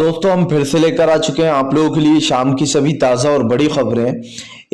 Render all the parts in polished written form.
दोस्तों हम फिर से लेकर आ चुके हैं आप लोगों के लिए शाम की सभी ताज़ा और बड़ी खबरें।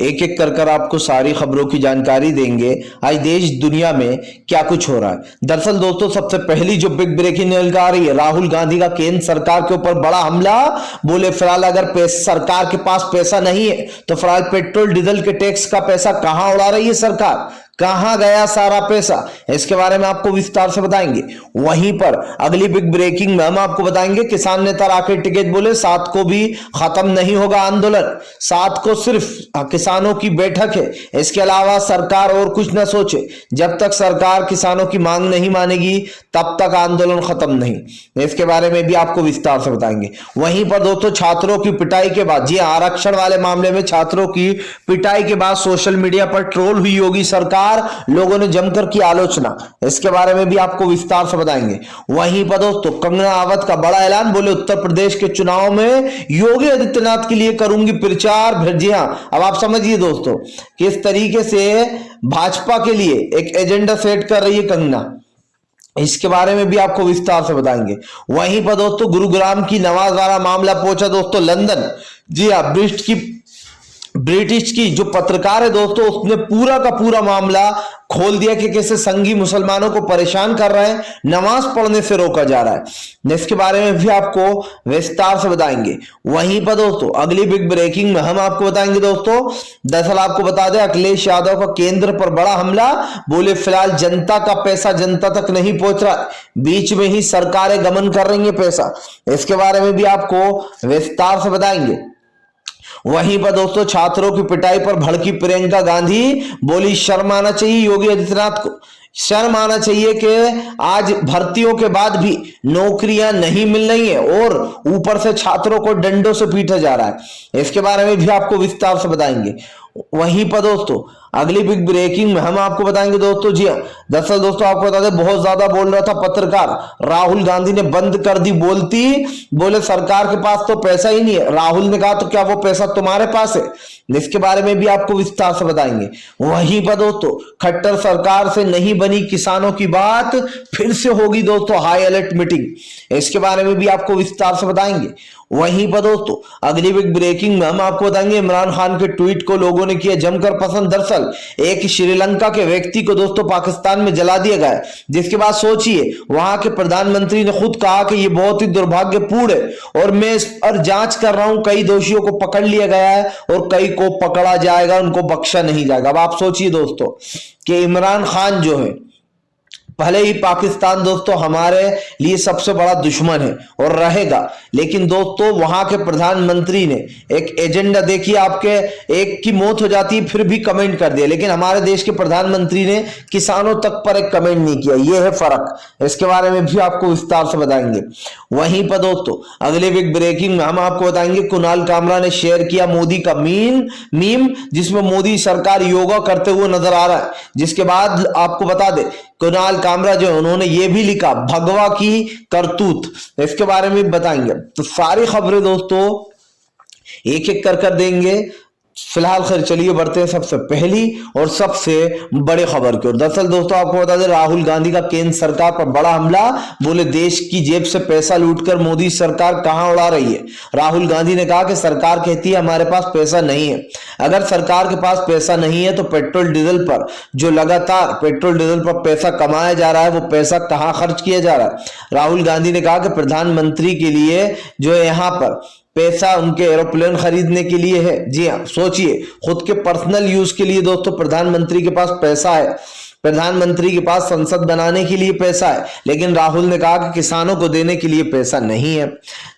एक एक कर आपको सारी खबरों की जानकारी देंगे। आज देश दुनिया में क्या कुछ हो रहा है। दरअसल दोस्तों सबसे पहली जो बिग ब्रेकिंग न्यूज आ रही है, राहुल गांधी का केंद्र सरकार के ऊपर बड़ा हमला। बोले फिलहाल अगर सरकार के पास पैसा नहीं है तो फिलहाल पेट्रोल डीजल के टैक्स का पैसा कहां उड़ा रही है सरकार, कहां गया सारा पैसा, इसके बारे में आपको विस्तार से बताएंगे। वहीं पर अगली बिग ब्रेकिंग में हम आपको बताएंगे किसान नेता राकेश टिकैत बोले 7 को भी खत्म नहीं होगा आंदोलन, 7 को सिर्फ किसानों की बैठक है, इसके अलावा सरकार और कुछ न सोचे। जब तक सरकार किसानों की मांग नहीं मानेगी तब तक आंदोलन खत्म नहीं। इसके बारे में भी आपको विस्तार से बताएंगे। वहीं पर दोस्तों छात्रों की पिटाई के बाद, जी आरक्षण वाले मामले में छात्रों की पिटाई के बाद सोशल मीडिया पर ट्रोल हुई योगी सरकार, लोगों ने जमकर की आलोचना, इसके बारे में भी आपको विस्तार से बताएंगे। वहीं पर दोस्तों कंगना राणावत का बड़ा ऐलान, बोले उत्तर प्रदेश के चुनाव में योगी आदित्यनाथ के लिए करूंगी प्रचार। जी हां, अब आप समझिए दोस्तों किस तरीके से भाजपा के लिए एक एजेंडा सेट कर रही है कंगना, इसके बारे में भी आपको विस्तार से बताएंगे। वहीं पर दोस्तों गुरुग्राम की नवाज मामला पहुंचा दोस्तों लंदन। जी हां, ब्रिटिश की जो पत्रकार है दोस्तों, उसने पूरा का पूरा मामला खोल दिया कि कैसे संघी मुसलमानों को परेशान कर रहे हैं, नमाज पढ़ने से रोका जा रहा है। इसके बारे में भी आपको विस्तार से बताएंगे। वहीं पर दोस्तों अगली बिग ब्रेकिंग में हम आपको बताएंगे दोस्तों, दरअसल आपको बता दें अखिलेश यादव का केंद्र पर बड़ा हमला। बोले फिलहाल जनता का पैसा जनता तक नहीं पहुंच रहा, बीच में ही सरकारें गमन कर रही है पैसा, इसके बारे में भी आपको विस्तार से बताएंगे। वहीं पर दोस्तों छात्रों की पिटाई पर भड़की प्रियंका गांधी, बोली शर्म आना चाहिए योगी आदित्यनाथ को, शर्म आना चाहिए कि आज भर्तियों के बाद भी नौकरियां नहीं मिल रही हैं और ऊपर से छात्रों को डंडों से पीटा जा रहा है, इसके बारे में भी आपको विस्तार से बताएंगे। वहीं पर दोस्तों अगली बिग ब्रेकिंग में हम आपको बताएंगे दोस्तों, जी दरअसल दोस्तों आपको बता दें बहुत ज्यादा बोल रहा था पत्रकार, राहुल गांधी ने बंद कर दी बोलती। बोले सरकार के पास तो पैसा ही नहीं है। राहुल ने कहा तो क्या वो पैसा तुम्हारे पास है, इसके बारे में भी आपको विस्तार से बताएंगे। वहीं पर दोस्तों खट्टर सरकार से नहीं बनी किसानों की बात, फिर से होगी दोस्तों हाई अलर्ट मीटिंग, इसके बारे में भी आपको विस्तार से बताएंगे। वहीं पर दोस्तों अगली बिग ब्रेकिंग में हम आपको बताएंगे इमरान खान के ट्वीट को लोगों ने किया जमकर पसंद। दरअसल एक श्रीलंका के व्यक्ति को दोस्तों पाकिस्तान में जला दिया गया, जिसके बाद सोचिए वहां के प्रधानमंत्री ने खुद कहा कि यह बहुत ही दुर्भाग्यपूर्ण है और मैं इस पर जांच कर रहा हूं, कई दोषियों को पकड़ लिया गया है और कई को पकड़ा जाएगा, उनको बख्शा नहीं जाएगा। अब आप सोचिए दोस्तों कि इमरान खान जो है, भले ही पाकिस्तान दोस्तों हमारे लिए सबसे बड़ा दुश्मन है और रहेगा, लेकिन दोस्तों वहां के प्रधानमंत्री ने एक एजेंडा, देखिए आपके एक की मौत हो जाती है फिर भी कमेंट कर दिया, लेकिन हमारे देश के प्रधानमंत्री ने किसानों तक पर एक कमेंट नहीं किया, यह है फर्क, इसके बारे में भी आपको विस्तार से बताएंगे। वहीं पर दोस्तों अगले बिग ब्रेकिंग में हम आपको बताएंगे कुणाल कामरा ने शेयर किया मोदी का मीम जिसमें मोदी सरकार योगा करते हुए नजर आ रहा है, जिसके बाद आपको बता दे कुणाल कामरा जो उन्होंने ये भी लिखा भगवा की करतूत, इसके बारे में बताएंगे। तो सारी खबरें दोस्तों एक एक कर देंगे। फिलहाल खैर चलिए बढ़ते हैं सबसे पहली और सबसे बड़ी खबर की ओर। दरअसल दोस्तों आपको बता दें राहुल गांधी का केंद्र सरकार पर बड़ा हमला। बोले देश की जेब से पैसा लूटकर मोदी सरकार कहां उड़ा रही है। राहुल गांधी ने कहा कि सरकार कहती है हमारे पास पैसा नहीं है। अगर सरकार के पास पैसा नहीं है तो पेट्रोल डीजल पर जो लगातार पेट्रोल डीजल पर पैसा कमाया जा रहा है वो पैसा कहां खर्च किया जा रहा है। राहुल गांधी ने कहा कि प्रधानमंत्री के लिए जो है यहाँ पर पैसा उनके एरोप्लेन खरीदने के लिए है। जी हाँ, सोचिए खुद के पर्सनल यूज के लिए दोस्तों प्रधानमंत्री के पास पैसा है, प्रधानमंत्री के पास संसद बनाने के लिए पैसा है, लेकिन राहुल ने कहा कि किसानों को देने के लिए पैसा नहीं है।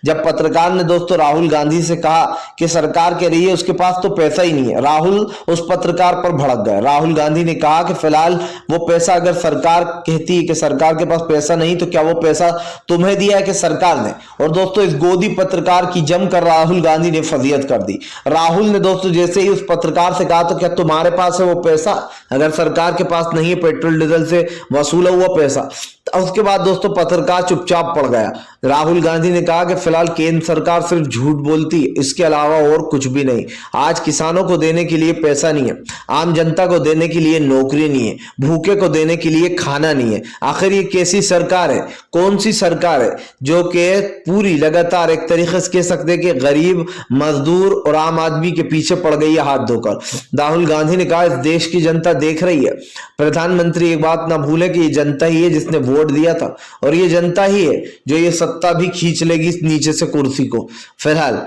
जब पत्रकार ने दोस्तों राहुल गांधी से कहा कि सरकार कह रही है उसके पास तो पैसा ही नहीं है, राहुल उस पत्रकार पर भड़क गए। राहुल गांधी ने कहा कि फिलहाल वो पैसा अगर सरकार कहती है कि सरकार के पास पैसा नहीं तो क्या वो पैसा तुम्हें दिया है कि सरकार ने। और दोस्तों इस गोदी पत्रकार की जमकर राहुल गांधी ने फजीहत कर दी। राहुल ने दोस्तों जैसे ही उस पत्रकार से कहा तो क्या तुम्हारे पास है वो पैसा, अगर सरकार के पास नहीं पेट्रोल डीजल से वसूला हुआ पैसा, उसके बाद दोस्तों पत्रकार चुपचाप पड़ गया। राहुल गांधी ने कहा कि फिलहाल केंद्र सरकार सिर्फ झूठ बोलती है, इसके अलावा और कुछ भी नहीं। आज किसानों को देने के लिए पैसा नहीं है, आम जनता को देने के लिए नौकरी नहीं है, भूखे को देने के लिए खाना नहीं है। आखिर ये कैसी सरकार है, कौन सी सरकार है जो कि पूरी लगातार एक तरीके से कह सकते हैं कि गरीब, मजदूर और आम आदमी के पीछे पड़ गई है हाथ धोकर। राहुल गांधी ने कहा इस देश की जनता देख रही है। प्रधानमंत्री एक बात ना भूले कि ये जनता ही है जिसने वोट दिया था, और ये जनता ही है जो ये सत्ता भी खींच लेगी नीचे से कुर्सी को। फिलहाल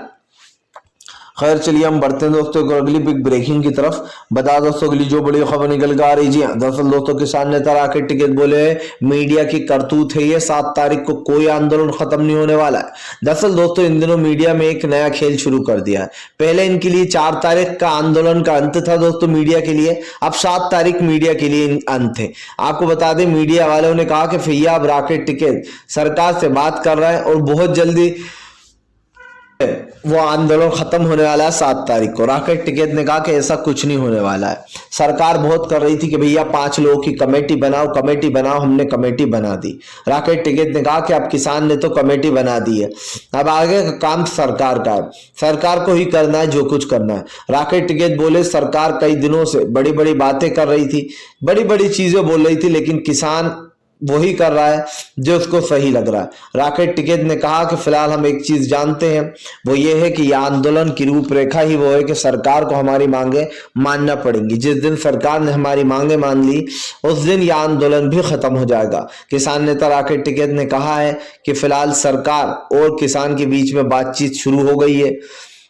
खैर चलिए हम बढ़ते हैं दोस्तों एक अगली बिग ब्रेकिंग की तरफ। बता दोस्तों अगली जो बड़ी खबर निकल कर आ रही जी, दरअसल दोस्तों किसान नेता राकेश टिकैत बोले मीडिया की करतूत है ये, 7 तारीख को कोई आंदोलन खत्म नहीं होने वाला है। दरअसल दोस्तों इन दिनों मीडिया में एक नया खेल शुरू कर दिया है। पहले इनके लिए 4 तारीख का आंदोलन का अंत था दोस्तों मीडिया के लिए, अब 7 तारीख मीडिया के लिए अंत है। आपको बता दें मीडिया वालों ने कहा कि भैया अब राकेश टिकैत सरकार से बात कर रहा है और बहुत जल्दी वो आंदोलन खत्म होने वाला है 7 तारीख को। राकेश टिकैत ने कहा कि ऐसा कुछ नहीं होने वाला है। सरकार बहुत कर रही थी कि भैया 5 लोगों की कमेटी बनाओ, हमने कमेटी बना दी। राकेश टिकैत ने कहा कि अब किसान ने तो कमेटी बना दी है, अब आगे का काम सरकार का है, सरकार को ही करना है जो कुछ करना है। राकेश टिकैत बोले सरकार कई दिनों से बड़ी बड़ी बातें कर रही थी, बड़ी बड़ी चीजें बोल रही थी, लेकिन किसान वही कर रहा है जो उसको सही लग रहा है। राकेश टिकैत ने कहा कि फिलहाल हम एक चीज जानते हैं, वो ये है कि यह आंदोलन की रूपरेखा ही वो है कि सरकार को हमारी मांगे मानना पड़ेंगी। जिस दिन सरकार ने हमारी मांगे मान ली उस दिन यह आंदोलन भी खत्म हो जाएगा। किसान नेता राकेश टिकैत ने कहा है कि फिलहाल सरकार और किसान के बीच में बातचीत शुरू हो गई है।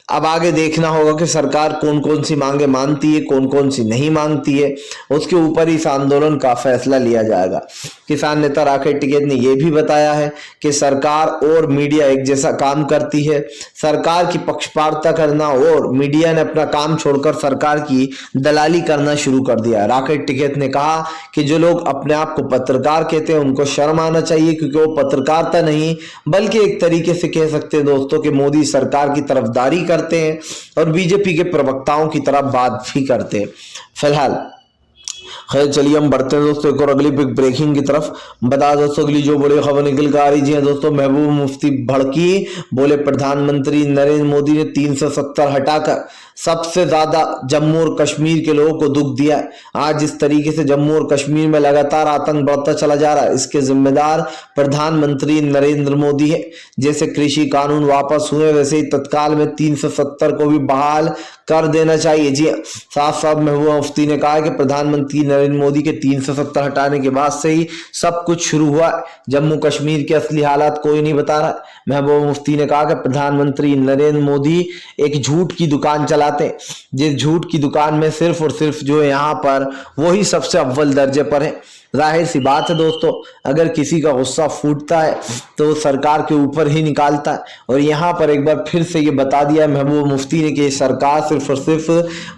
अब आगे देखना होगा कि सरकार कौन कौन सी मांगे मानती है, कौन कौन सी नहीं मांगती है, उसके ऊपर इस आंदोलन का फैसला लिया जाएगा। किसान नेता राकेश टिकैत ने यह भी बताया है कि सरकार और मीडिया एक जैसा काम करती है। सरकार की पक्षपातता करना और मीडिया ने अपना काम छोड़कर सरकार की दलाली करना शुरू कर दिया। राकेश टिकैत ने कहा कि जो लोग अपने आप को पत्रकार कहते हैं उनको शर्म आना चाहिए, क्योंकि वो पत्रकारिता नहीं बल्कि एक तरीके से कह सकते हैं दोस्तों कि मोदी सरकार की तरफदारी करते हैं और बीजेपी के प्रवक्ताओं की तरफ बात भी करते हैं। फिलहाल खैर चलिए हम बढ़ते हैं दोस्तों एक और अगली बिग ब्रेकिंग की तरफ। बता दोस्तों अगली जो बड़ी खबर निकल कर आ रही है दोस्तों, महबूब मुफ्ती भड़की, बोले प्रधानमंत्री नरेंद्र मोदी ने 370 हटाकर सबसे ज्यादा जम्मू और कश्मीर के लोगों को दुख दिया है। आज जिस तरीके से जम्मू और कश्मीर में लगातार आतंक बढ़ता चला जा रहा है, इसके जिम्मेदार प्रधानमंत्री नरेंद्र मोदी है। जैसे कृषि कानून वापस हुए वैसे ही तत्काल में 370 को भी बहाल कर देना चाहिए। जी साफ साफ महबूबा मुफ्ती ने कहा कि प्रधानमंत्री नरेंद्र मोदी के 370 हटाने के बाद से ही सब कुछ शुरू हुआ। जम्मू कश्मीर के असली हालात कोई नहीं बता रहा। महबूबा मुफ्ती ने कहा कि प्रधानमंत्री नरेंद्र मोदी एक झूठ की दुकान चलाते, जिस झूठ की दुकान में सिर्फ और सिर्फ जो है यहाँ पर वही सबसे अव्वल दर्जे पर है। जाहिर सी बात है दोस्तों, अगर किसी का गुस्सा फूटता है तो सरकार के ऊपर ही निकालता है। और यहाँ पर एक बार फिर से ये बता दिया महबूब मुफ्ती ने कि सरकार सिर्फ और सिर्फ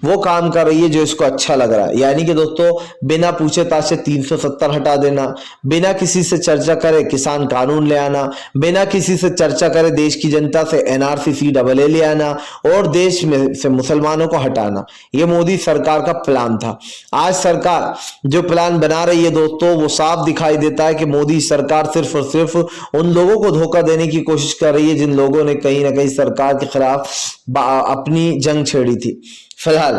वो काम कर रही है जो इसको अच्छा लग रहा है। यानी कि दोस्तों बिना पूछे ताछे 370 हटा देना, बिना किसी से चर्चा करे किसान कानून ले आना, बिना किसी से चर्चा करे देश की जनता से NRC CAA ले आना और देश में से मुसलमानों को हटाना, ये मोदी सरकार का प्लान था। आज सरकार जो प्लान बना रही है दोस्तों वो साफ दिखाई देता है कि मोदी सरकार सिर्फ और सिर्फ उन लोगों को धोखा देने की कोशिश कर रही है जिन लोगों ने कहीं ना कहीं सरकार के खिलाफ अपनी जंग छेड़ी थी। फिलहाल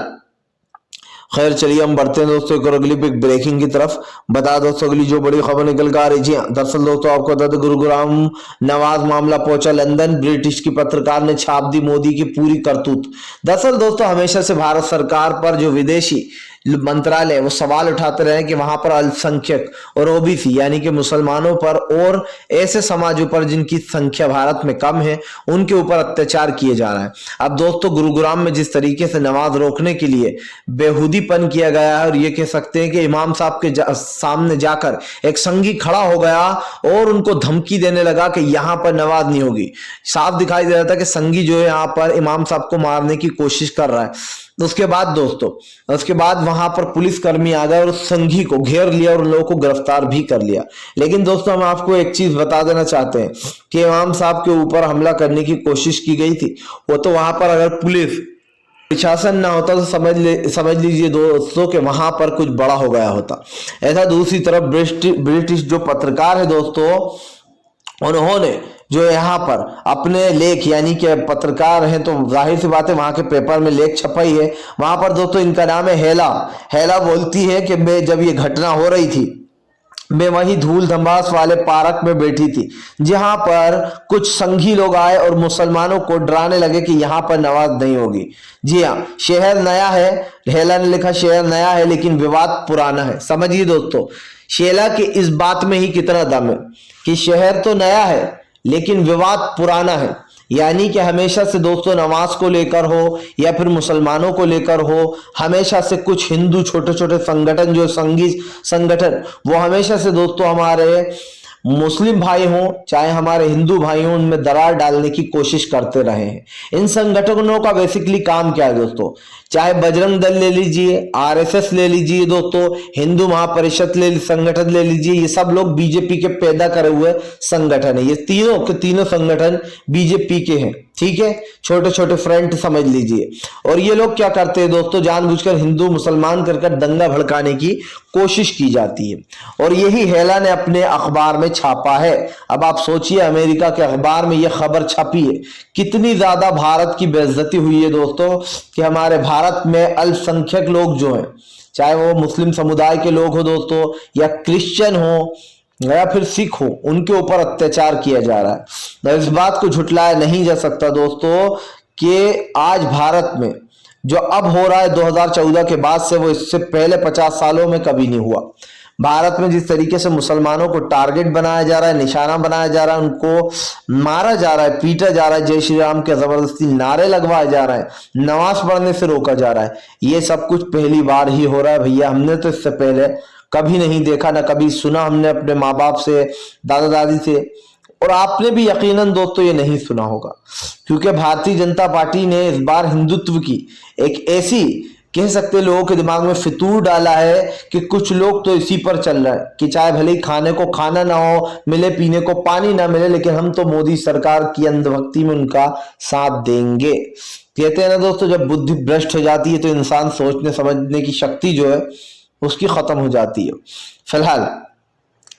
खैर चलिए हम बढ़ते हैं दोस्तों एक और अगली बिग ब्रेकिंग की तरफ। बता दोस्तों अगली जो बड़ी खबर निकल कर आ रही है, दरअसल दोस्तों आपको बता दें गुरुग्राम नवाज मामला पहुंचा लंदन, ब्रिटिश की पत्रकार ने छाप दी मोदी की पूरी करतूत। दरअसल दोस्तों हमेशा से भारत सरकार पर जो विदेशी मंत्रालय वो सवाल उठाते रहे कि वहां पर अल्पसंख्यक और ओबीसी यानी कि मुसलमानों पर और ऐसे समाजों पर जिनकी संख्या भारत में कम है उनके ऊपर अत्याचार किए जा रहा है। अब दोस्तों गुरुग्राम में जिस तरीके से नमाज रोकने के लिए बेहूदीपन किया गया है और ये कह सकते हैं कि इमाम साहब के सामने जाकर एक संगी खड़ा हो गया और उनको धमकी देने लगा कि यहाँ पर नमाज नहीं होगी। साफ दिखाई दे रहा था कि संगी जो है यहाँ पर इमाम साहब को मारने की कोशिश कर रहा है। उसके बाद वहां पर पुलिसकर्मी आ गए और संघी को घेर लिया और लोगों को गिरफ्तार भी कर लिया। लेकिन दोस्तों हम आपको एक चीज बता देना चाहते हैं कि इमाम साहब के ऊपर हमला करने की कोशिश की गई थी, वो तो वहां पर अगर पुलिस प्रशासन ना होता तो समझ लीजिए दोस्तों कि वहां पर कुछ बड़ा हो गया होता। ऐसा दूसरी तरफ ब्रिटिश जो पत्रकार है दोस्तों, उन्होंने जो यहाँ पर अपने लेख, यानी कि पत्रकार हैं तो जाहिर सी बात है वहां के पेपर में लेख छपाई है। वहां पर दोस्तों इनका नाम है हेला। हेला बोलती है कि मैं जब ये घटना हो रही थी, मैं वही धूल धमास वाले पार्क में बैठी थी जहां पर कुछ संघी लोग आए और मुसलमानों को डराने लगे कि यहां पर नमाज नहीं होगी। जी हाँ, शहर नया है, हेला ने लिखा शहर नया है लेकिन विवाद पुराना है। समझिए दोस्तों, शेला के इस बात में ही कितना दम है कि शहर तो नया है लेकिन विवाद पुराना है। यानी कि हमेशा से दोस्तों नमाज को लेकर हो या फिर मुसलमानों को लेकर हो, हमेशा से कुछ हिंदू छोटे छोटे संगठन, जो संघी संगठन, वो हमेशा से दोस्तों हमारे मुस्लिम भाई हों चाहे हमारे हिंदू भाई हों, उनमें दरार डालने की कोशिश करते रहे हैं। इन संगठनों का बेसिकली काम क्या है दोस्तों, चाहे बजरंग दल ले लीजिए, आरएसएस ले लीजिए दोस्तों, हिंदू महापरिषद संगठन ले लीजिए, ये सब लोग बीजेपी के पैदा करे हुए संगठन है। ये तीनों के तीनों संगठन बीजेपी के हैं, ठीक है, छोटे छोटे फ्रंट समझ लीजिए। और ये लोग क्या करते हैं दोस्तों, जानबूझकर हिंदू मुसलमान कर दंगा भड़काने की कोशिश की जाती है और यही हेला ने अपने अखबार में छापा है। अब आप सोचिए, अमेरिका के अखबार में यह खबर छपी है, कितनी ज्यादा भारत की बेइज्जती हुई है दोस्तों कि हमारे भारत में अल्पसंख्यक लोग जो हैं, चाहे वो मुस्लिम समुदाय के लोग हो दोस्तों या क्रिश्चियन हो या फिर सिख हो, उनके ऊपर अत्याचार किया जा रहा है। तो इस बात को झुटलाया नहीं जा सकता दोस्तों कि आज भारत में जो अब हो रहा है 2014 के बाद से, वो इससे पहले 50 सालों में कभी नहीं हुआ। भारत में जिस तरीके से मुसलमानों को टारगेट बनाया जा रहा है, निशाना बनाया जा रहा है, उनको मारा जा रहा है, पीटा जा रहा है, जय श्री राम के जबरदस्ती नारे लगवाए जा रहे हैं, नमाज पढ़ने से रोका जा रहा है, ये सब कुछ पहली बार ही हो रहा है भैया। हमने तो इससे पहले कभी नहीं देखा, ना कभी सुना हमने अपने माँ बाप से, दादा दादी से, और आपने भी यकीनन दोस्तों ये नहीं सुना होगा, क्योंकि भारतीय जनता पार्टी ने इस बार हिंदुत्व की एक ऐसी, कह सकते लोगों के दिमाग में फितूर डाला है कि कुछ लोग तो इसी पर चल रहे हैं कि चाहे भले ही खाने को खाना ना हो, मिले पीने को पानी ना मिले, लेकिन हम तो मोदी सरकार की अंधभक्ति में उनका साथ देंगे। कहते हैं ना दोस्तों, जब बुद्धि भ्रष्ट हो जाती है तो इंसान सोचने समझने की शक्ति जो है उसकी खत्म हो जाती है। फिलहाल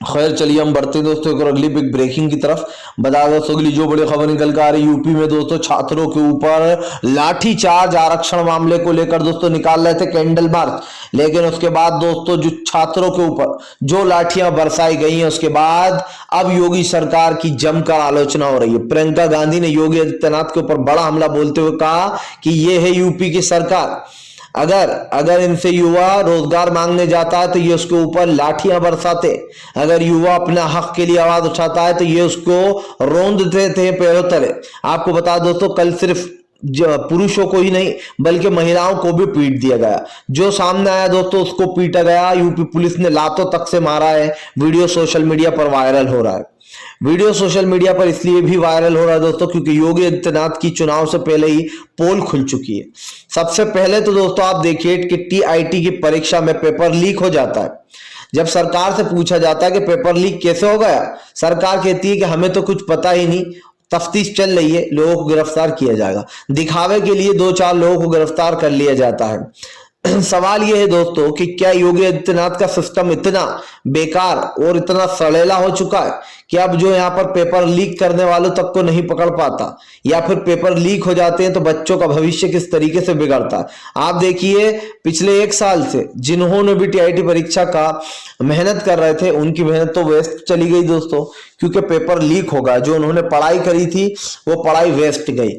खैर चलिए हम बढ़ते हैं दोस्तों एक और अगली बिग ब्रेकिंग की तरफ। बता दो अगली जो बड़ी खबर निकल कर आ रही, यूपी में दोस्तों छात्रों के ऊपर लाठी चार्ज आरक्षण मामले को लेकर दोस्तों निकाल रहे थे कैंडल मार्च, लेकिन उसके बाद दोस्तों जो छात्रों के ऊपर जो लाठियां बरसाई गई हैं, उसके बाद अब योगी सरकार की जमकर आलोचना हो रही है। प्रियंका गांधी ने योगी आदित्यनाथ के ऊपर बड़ा हमला बोलते हुए कहा कि ये है यूपी की सरकार, अगर इनसे युवा रोजगार मांगने जाता है तो ये उसके ऊपर लाठियां बरसाते, अगर युवा अपना हक के लिए आवाज उठाता है तो ये उसको रौंद देते थे पैरों तले। आपको बता दोस्तों, कल सिर्फ पुरुषों को ही नहीं बल्कि महिलाओं को भी पीट दिया गया। जो सामने आया दोस्तों उसको पीटा गया, यूपी पुलिस ने लातों तक से मारा है। वीडियो सोशल मीडिया पर वायरल हो रहा है। वीडियो सोशल मीडिया पर इसलिए भी वायरल हो रहा है दोस्तों क्योंकि योगी आदित्यनाथ की चुनाव से पहले ही पोल खुल चुकी है। सबसे पहले तो दोस्तों आप देखिए कि टीआईटी की परीक्षा में पेपर लीक हो जाता है। जब सरकार से पूछा जाता है कि पेपर लीक कैसे हो गया, सरकार कहती है कि हमें तो कुछ पता ही नहीं, तफ्तीश चल रही है, लोगों को गिरफ्तार किया जाएगा। दिखावे के लिए 2-4 लोगों को गिरफ्तार कर लिया जाता है। सवाल यह है दोस्तों कि क्या योगी आदित्यनाथ का सिस्टम इतना बेकार और इतना सड़ेला हो चुका है कि अब जो यहाँ पर पेपर लीक करने वालों तक को नहीं पकड़ पाता, या फिर पेपर लीक हो जाते हैं तो बच्चों का भविष्य किस तरीके से बिगड़ता है। आप देखिए पिछले 1 साल से जिन्होंने भी टीआईटी परीक्षा का मेहनत कर रहे थे उनकी मेहनत तो वेस्ट चली गई दोस्तों, क्योंकि पेपर लीक होगा। जो उन्होंने पढ़ाई करी थी वो पढ़ाई वेस्ट गई।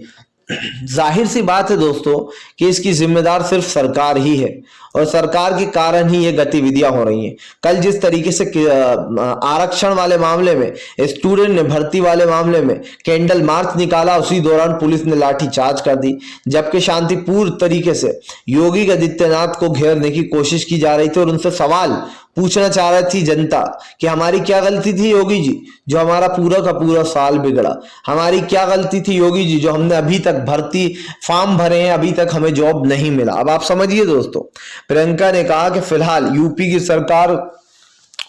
जाहिर सी बात है दोस्तों कि इसकी जिम्मेदार सिर्फ सरकार ही है और सरकार के कारण ही ये गतिविधियां हो रही हैं। कल जिस तरीके से आरक्षण वाले मामले में, स्टूडेंट ने भर्ती वाले मामले में कैंडल मार्च निकाला, उसी दौरान पुलिस ने लाठी चार्ज कर दी, जबकि शांतिपूर्ण तरीके से योगी आदित्यनाथ को घेरने की कोशिश की जा रही थी और उनसे सवाल पूछना चाह रही थी जनता कि हमारी क्या गलती थी योगी जी जो हमारा पूरा का पूरा साल बिगड़ा, हमारी क्या गलती थी योगी जी जो हमने अभी तक भर्ती फॉर्म भरे हैं, अभी तक हमें जॉब नहीं मिला। अब आप समझिए दोस्तों, प्रियंका ने कहा कि फिलहाल यूपी की सरकार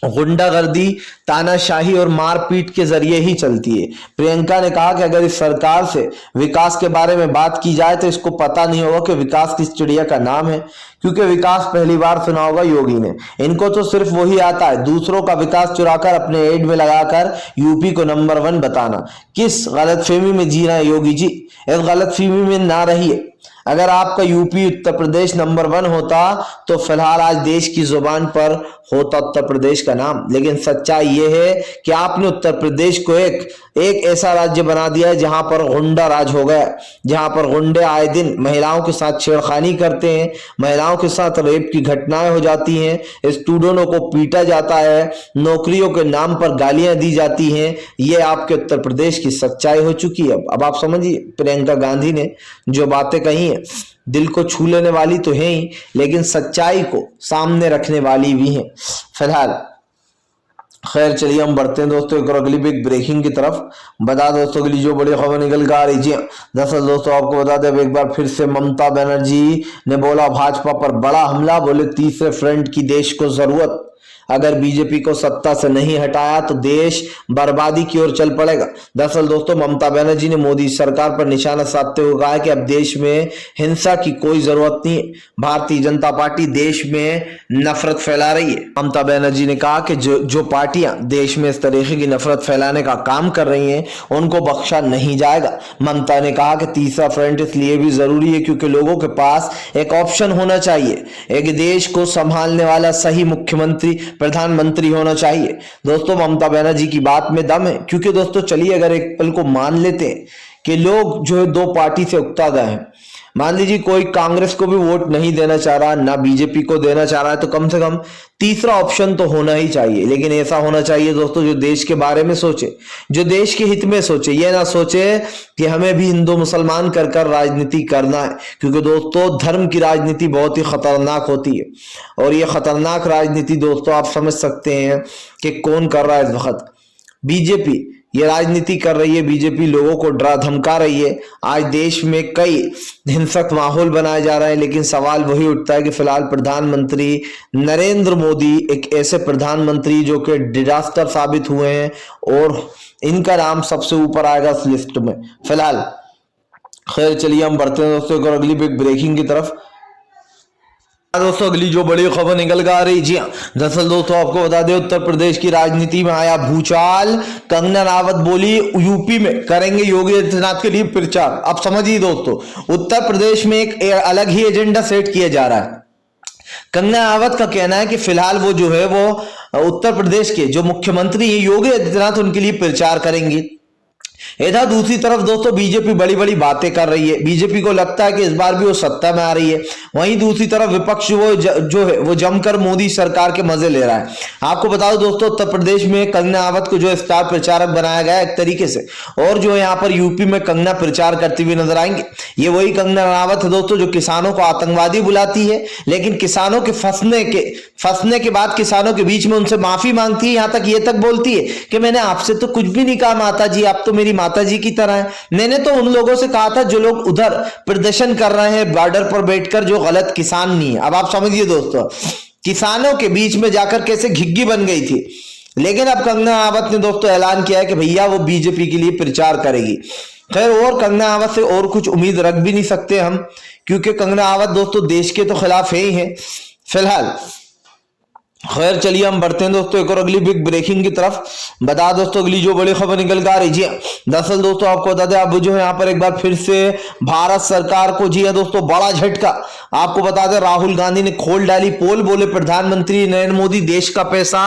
गुंडागर्दी, तानाशाही और मारपीट के जरिए ही चलती है। प्रियंका ने कहा कि अगर इस सरकार से विकास के बारे में बात की जाए तो इसको पता नहीं होगा कि विकास किस चिड़िया का नाम है, क्योंकि विकास पहली बार सुना होगा योगी ने। इनको तो सिर्फ वही आता है, दूसरों का विकास चुराकर अपने एड में लगाकर यूपी को नंबर 1 बताना। किस गलतफहमी में जी रहे हैं योगी जी? इस गलतफहमी में ना रहिए। अगर आपका यूपी उत्तर प्रदेश नंबर 1 होता तो फिलहाल आज देश की जुबान पर होता उत्तर प्रदेश का नाम। लेकिन सच्चाई यह है कि आपने उत्तर प्रदेश को एक ऐसा राज्य बना दिया है जहां पर गुंडा राज हो गया, जहां पर गुंडे आए दिन महिलाओं के साथ छेड़खानी करते हैं, महिलाओं के साथ रेप की घटनाएं हो जाती हैं, स्टूडेंटों को पीटा जाता है, नौकरियों के नाम पर गालियां दी जाती हैं। ये आपके उत्तर प्रदेश की सच्चाई हो चुकी है। अब आप समझिए, प्रियंका गांधी ने जो बातें कही हैं दिल को छू लेने वाली तो है ही, लेकिन सच्चाई को सामने रखने वाली भी हैं। फिलहाल खैर चलिए हम बढ़ते हैं दोस्तों एक और अगली बिग ब्रेकिंग की तरफ। बता दोस्तों अगली जो बड़ी खबर निकल कर आ रही है, दरअसल दोस्तों आपको बता दें एक बार फिर से ममता बनर्जी ने बोला भाजपा पर बड़ा हमला। बोले तीसरे फ्रंट की देश को जरूरत, अगर बीजेपी को सत्ता से नहीं हटाया तो देश बर्बादी की ओर चल पड़ेगा। दरअसल दोस्तों ममता बनर्जी ने मोदी सरकार पर निशाना साधते हुए कहा कि अब देश में हिंसा की कोई जरूरत नहीं है। भारतीय जनता पार्टी देश में नफरत फैला रही है। ममता बनर्जी ने कहा कि जो पार्टियां देश में इस तरीके की नफरत फैलाने का काम कर रही हैं उनको बख्शा नहीं जाएगा। ममता ने कहा कि तीसरा फ्रंट इसलिए भी जरूरी है क्योंकि लोगों के पास एक ऑप्शन होना चाहिए, एक देश को संभालने वाला सही मुख्यमंत्री प्रधानमंत्री होना चाहिए। दोस्तों ममता बनर्जी की बात में दम है, क्योंकि दोस्तों चलिए अगर एक पल को मान लेते हैं कि लोग जो है दो पार्टी से उकता गए हैं, मान लीजिए कोई कांग्रेस को भी वोट नहीं देना चाह रहा, ना बीजेपी को देना चाह रहा है, तो कम से कम तीसरा ऑप्शन तो होना ही चाहिए। लेकिन ऐसा होना चाहिए दोस्तों जो देश के बारे में सोचे, जो देश के हित में सोचे, ये ना सोचे कि हमें भी हिंदू मुसलमान कर कर राजनीति करना है। क्योंकि दोस्तों धर्म की राजनीति बहुत ही खतरनाक होती है, और ये खतरनाक राजनीति दोस्तों आप समझ सकते हैं कि कौन कर रहा है इस वक्त। बीजेपी ये राजनीति कर रही है, बीजेपी लोगों को डरा धमका रही है। आज देश में कई हिंसक माहौल बनाए जा रहे हैं, लेकिन सवाल वही उठता है कि फिलहाल प्रधानमंत्री नरेंद्र मोदी एक ऐसे प्रधानमंत्री जो कि डिजास्टर साबित हुए हैं, और इनका नाम सबसे ऊपर आएगा इस लिस्ट में। फिलहाल खैर चलिए हम बढ़ते हैं दोस्तों एक और अगली बिग ब्रेकिंग की तरफ। दोस्तों अगली जो बड़ी खबर निकल कर आ रही, जी हाँ, दरअसल दोस्तों आपको बता दें उत्तर प्रदेश की राजनीति में आया भूचाल। कंगना रनावत बोली यूपी में करेंगे योगी आदित्यनाथ के लिए प्रचार। आप समझिए दोस्तों उत्तर प्रदेश में एक अलग ही एजेंडा सेट किया जा रहा है। कंगना रनावत का कहना है कि फिलहाल वो जो है वो उत्तर प्रदेश के जो मुख्यमंत्री है योगी आदित्यनाथ उनके लिए प्रचार करेंगे। इधर दूसरी तरफ दोस्तों बीजेपी बड़ी बड़ी बातें कर रही है, बीजेपी को लगता है कि इस बार भी वो सत्ता में आ रही है। वहीं दूसरी तरफ विपक्ष जो है वो जमकर मोदी सरकार के मजे ले रहा है। आपको बता दो दोस्तों उत्तर प्रदेश में कंगना रनावत को जो स्टार प्रचारक बनाया गया एक तरीके से, और जो यहाँ पर यूपी में कंगना प्रचार करती हुई नजर आएंगे। ये वही कंगना रनावत है दोस्तों जो किसानों को आतंकवादी बुलाती है, लेकिन किसानों के फंसने के बाद किसानों के बीच में उनसे माफी मांगती है। यहां तक ये तक बोलती है कि मैंने आपसे तो कुछ भी नहीं कहा माता जी, आप तो मेरी माता जी की तरह है। मैंने तो उन लोगों से कहा था जो लोग उधर प्रदर्शन कर रहे हैं बॉर्डर पर बैठकर, जो गलत किसान नहीं है। अब आप समझिए दोस्तों किसानों के बीच में जाकर कैसे घिग्गी बन गई थी। लेकिन अब कंगना रनावत ने दोस्तों ऐलान किया है कि भैया वो बीजेपी के लिए प्रचार करेगी। खैर और कंगना रनावत से और कुछ उम्मीद रख भी नहीं सकते हम, क्योंकि कंगना रनावत दोस्तों देश के तो खिलाफ है ही है। फिलहाल खैर चलिए हम बढ़ते हैं दोस्तों एक और अगली बिग ब्रेकिंग की तरफ। बता दोस्तों अगली जो बड़ी खबर निकल कर आ रही है, दरअसल दोस्तों आपको बता दें अब जो है यहाँ पर एक बार फिर से भारत सरकार को जी है दोस्तों बड़ा झटका। आपको बता दें राहुल गांधी ने खोल डाली पोल। बोले प्रधानमंत्री नरेंद्र मोदी देश का पैसा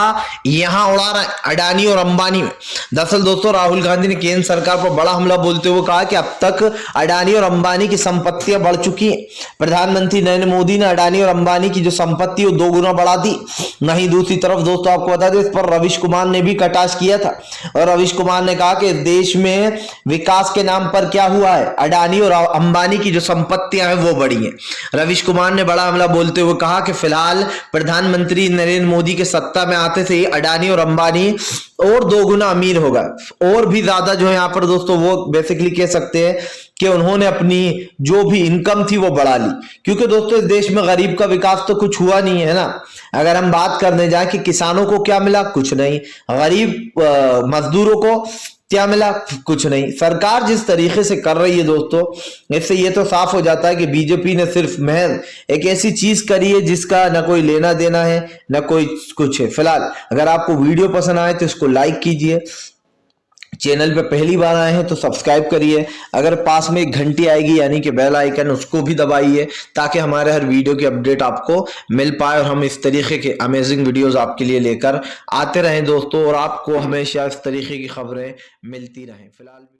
यहां उड़ा रहे हैं अडानी और अंबानी में। दरअसल दोस्तों राहुल गांधी ने केंद्र सरकार पर बड़ा हमला बोलते हुए कहा कि अब तक अडानी और अंबानी की संपत्तियां बढ़ चुकी हैं। प्रधानमंत्री नरेंद्र मोदी ने अडानी और अंबानी की जो संपत्ति वो 2 गुना बढ़ा दी। नहीं दूसरी तरफ दोस्तों आपको बता दें इस पर रविश कुमार ने भी कटाक्ष किया था, और रविश कुमार ने कहा कि देश में विकास के नाम पर क्या हुआ है, अडानी और अंबानी की जो संपत्तियां हैं वो बढ़ी हैं। रविश कुमार ने बड़ा हमला बोलते हुए कहा कि फिलहाल प्रधानमंत्री नरेंद्र मोदी के सत्ता में आते से ही अडानी और अंबानी और 2 गुना अमीर होगा, और भी ज्यादा जो है यहाँ पर दोस्तों वो बेसिकली कह सकते हैं कि उन्होंने अपनी जो भी इनकम थी वो बढ़ा ली। क्योंकि दोस्तों इस देश में गरीब का विकास तो कुछ हुआ नहीं है ना। अगर हम बात करने जाए कि किसानों को क्या मिला, कुछ नहीं। गरीब मजदूरों को क्या मिला, कुछ नहीं। सरकार जिस तरीके से कर रही है दोस्तों, इससे ये तो साफ हो जाता है कि बीजेपी ने सिर्फ महज एक ऐसी चीज करी है जिसका ना कोई लेना देना है ना कोई कुछ है। फिलहाल अगर आपको वीडियो पसंद आए तो इसको लाइक कीजिए, चैनल पे पहली बार आए हैं तो सब्सक्राइब करिए। अगर पास में एक घंटी आएगी यानी कि बेल आइकन, उसको भी दबाइए ताकि हमारे हर वीडियो की अपडेट आपको मिल पाए और हम इस तरीके के अमेजिंग वीडियोस आपके लिए लेकर आते रहें दोस्तों, और आपको हमेशा इस तरीके की खबरें मिलती रहें। फिलहाल